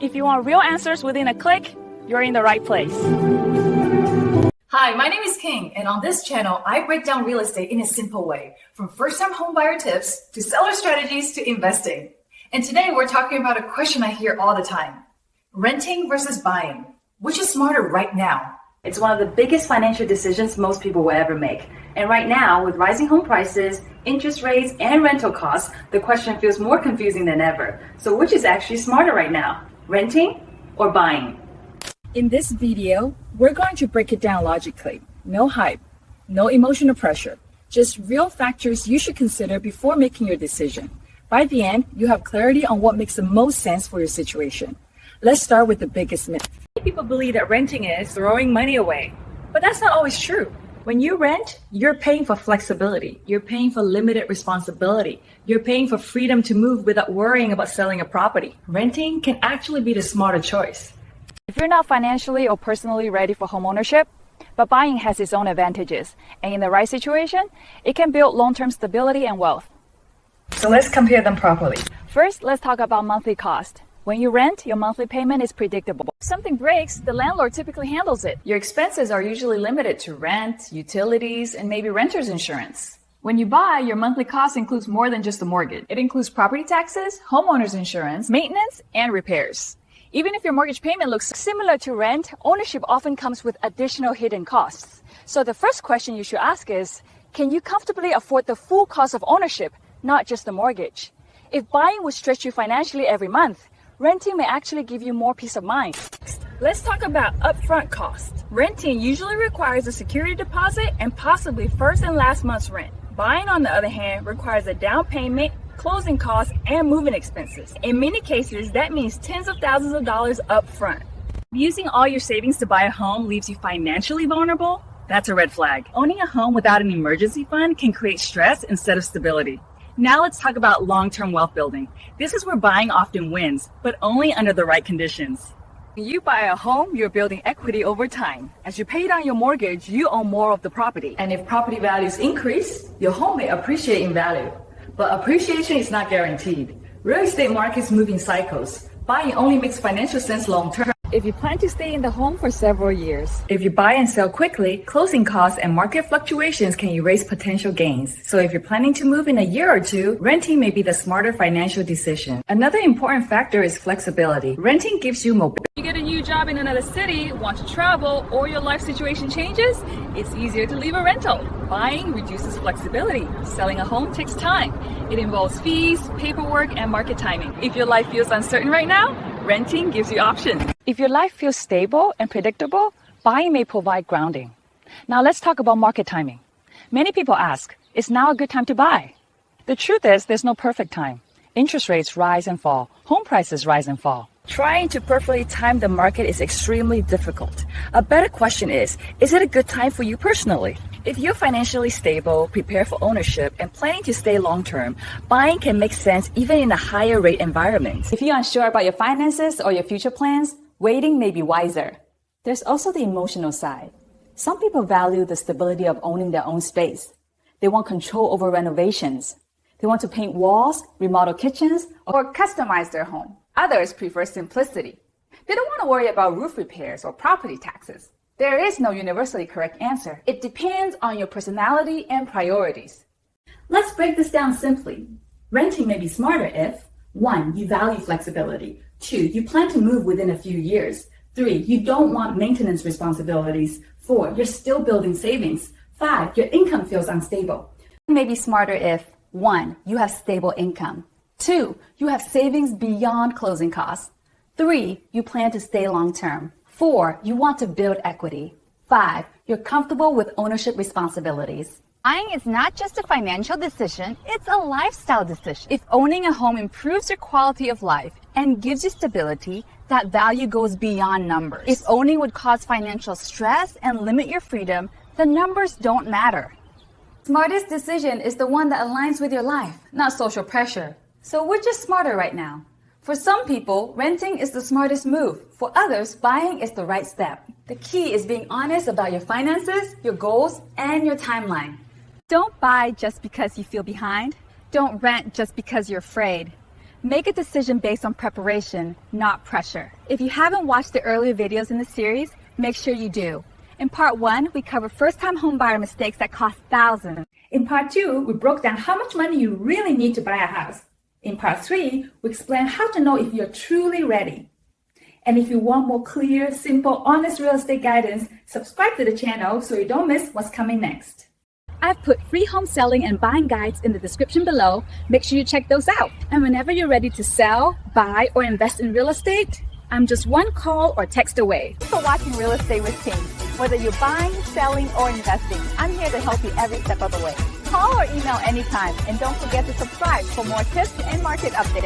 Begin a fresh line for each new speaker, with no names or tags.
If you want real answers within a click, you're in the right place.
Hi, my name is King, and on this channel, I break down real estate in a simple way, from first-time homebuyer tips to seller strategies to investing. And today we're talking about a question I hear all the time. Renting versus buying. Which is smarter right now?
It's one of the biggest financial decisions most people will ever make. And right now, with rising home prices, interest rates, and rental costs, the question feels more confusing than ever. So which is actually smarter right now? Renting or buying?
In this video, we're going to break it down logically. No hype, no emotional pressure, just real factors you should consider before making your decision. By the end, you have clarity on what makes the most sense for your situation. Let's start with the biggest myth. People believe that renting is throwing money away, but that's not always true. When you rent, you're paying for flexibility. You're paying for limited responsibility. You're paying for freedom to move without worrying about selling a property. Renting can actually be the smarter choice.
If you're not financially or personally ready for homeownership, but buying has its own advantages, and in the right situation, it can build long-term stability and wealth.
So let's compare them properly.
First, let's talk about monthly cost. When you rent, your monthly payment is predictable. If something breaks, the landlord typically handles it.
Your expenses are usually limited to rent, utilities, and maybe renter's insurance.
When you buy, your monthly cost includes more than just the mortgage.
It includes property taxes, homeowner's insurance,
Maintenance and repairs. Even if your mortgage payment looks similar to rent, ownership often comes with additional hidden costs. So the first question you should ask is, can you comfortably afford the full cost of ownership, not just the mortgage? If buying would stretch you financially every month, renting may actually give you more peace of mind.
Let's talk about upfront costs. Renting usually requires a security deposit and possibly first and last month's rent. Buying, on the other hand, requires a down payment, closing costs, and moving expenses. In many cases, that means tens of thousands of dollars up front. Using all your savings to buy a home leaves you financially vulnerable? That's a red flag. Owning a home without an emergency fund can create stress instead of stability. Now let's talk about long-term wealth building. This is where buying often wins, but only under the right conditions.
When you buy a home, you're building equity over time. As you pay down your mortgage, you own more of the property.
And if property values increase, your home may appreciate in value. But appreciation is not guaranteed. Real estate markets move in cycles. Buying only makes financial sense long-term.
If you plan to stay in the home for several years.
If you buy and sell quickly, closing costs and market fluctuations can erase potential gains. So if you're planning to move in a year or two, renting may be the smarter financial decision. Another important factor is flexibility. Renting gives you mobility.
You get a new job in another city, want to travel, or your life situation changes, it's easier to leave a rental. Buying reduces flexibility. Selling a home takes time. It involves fees, paperwork, and market timing. If your life feels uncertain right now, renting gives you options. If your life feels stable and predictable, buying may provide grounding. Now let's talk about market timing. Many people ask, is now a good time to buy? The truth is, there's no perfect time. Interest rates rise and fall. Home prices rise and fall.
Trying to perfectly time the market is extremely difficult. A better question is it a good time for you personally? If you're financially stable, prepared for ownership, and planning to stay long-term, buying can make sense even in a higher rate environment.
If you're unsure about your finances or your future plans, waiting may be wiser. There's also the emotional side. Some people value the stability of owning their own space. They want control over renovations. They want to paint walls, remodel kitchens,
or customize their home. Others prefer simplicity. They don't want to worry about roof repairs or property taxes. There is no universally correct answer. It depends on your personality and priorities.
Let's break this down simply. Renting may be smarter if 1. You value flexibility. 2. You plan to move within a few years. 3. You don't want maintenance responsibilities. 4. You're still building savings. 5. Your income feels unstable.
It may be smarter if 1. You have stable income. 2. You have savings beyond closing costs. 3. You plan to stay long-term. 4. You want to build equity. 5. You're comfortable with ownership responsibilities.
Buying is not just a financial decision, it's a lifestyle decision. If owning a home improves your quality of life and gives you stability, that value goes beyond numbers. If owning would cause financial stress and limit your freedom, the numbers don't matter.
Smartest decision is the one that aligns with your life, not social pressure. So which is smarter right now? For some people, renting is the smartest move. For others, buying is the right step. The key is being honest about your finances, your goals, and your timeline.
Don't buy just because you feel behind. Don't rent just because you're afraid.
Make a decision based on preparation, not pressure. If you haven't watched the earlier videos in the series, make sure you do. In part 1, we cover first-time homebuyer mistakes that cost thousands.
In part 2, we broke down how much money you really need to buy a house. In part 3, we explain how to know if you're truly ready. And if you want more clear, simple, honest real estate guidance, subscribe to the channel so you don't miss what's coming next.
I've put free home selling and buying guides in the description below. Make sure you check those out. And whenever you're ready to sell, buy, or invest in real estate, I'm just one call or text away.
Thanks for watching Real Estate with King. Whether you're buying, selling, or investing, I'm here to help you every step of the way. Call or email anytime, and don't forget to subscribe for more tips and market updates.